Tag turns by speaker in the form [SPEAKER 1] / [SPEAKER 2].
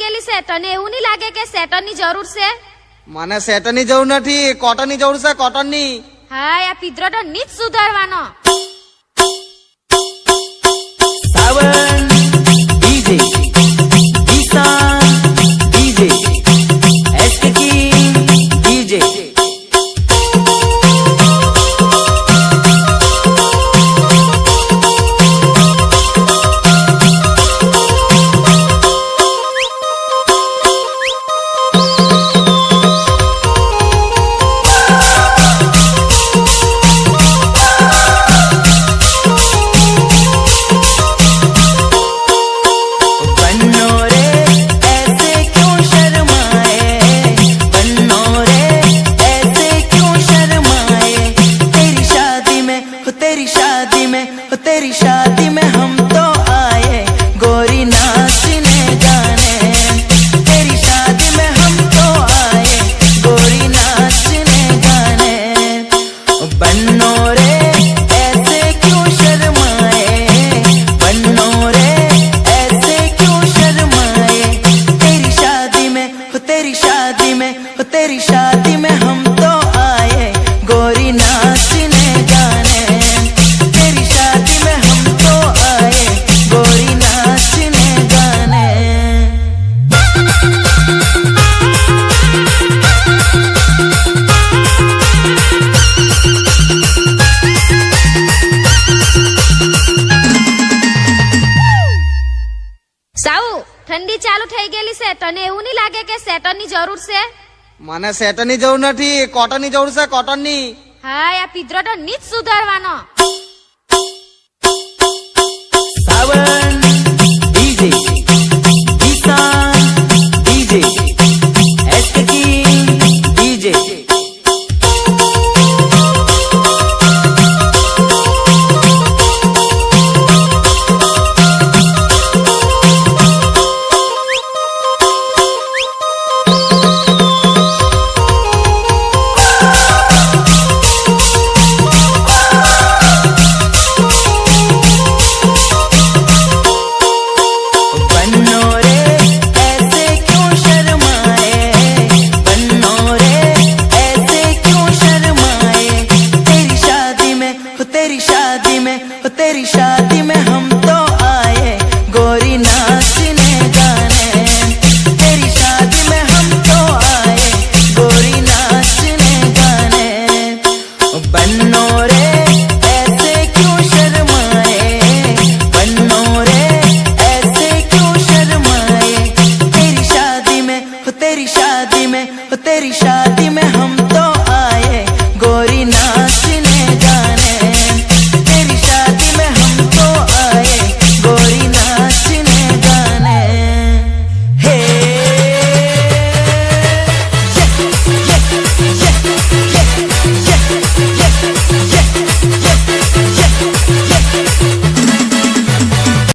[SPEAKER 1] ગયેલી છે તને એવું નહીં લાગે કે સેટરની જરૂર છે?
[SPEAKER 2] મને સેટરની જરૂર નથી, કોટનની જરૂર છે, કોટનની.
[SPEAKER 1] હા આ પીધરો તો નીચ સુધારવાનો.
[SPEAKER 3] Sawan DJ Ishan DJ SK DJ तेरी शादी में हम तो आए गोरी नाचने गाने तेरी शादी में हम तो आए गोरी नाचने गाने बन्नो रे ऐसे क्यों शर्माए बन्नो रे ऐसे क्यों शर्माए तेरी शादी में तेरी शादी में तेरी शादी में हम तो आए गोरी नाचने गाने तेरी शादी में हम तो आए गोरी नाचने गाने
[SPEAKER 1] સાઉ ઠંડી ચાલુ થઈ ગયેલી છે તને એવું નહીં લાગે કે સેટરની જરૂર છે?
[SPEAKER 2] મને સેટરની જરૂર નથી, કોટનની જરૂર છે, કોટનની.
[SPEAKER 1] હા આ પીધરો તો નીચ સુધારવાનો.
[SPEAKER 3] सावन डीजे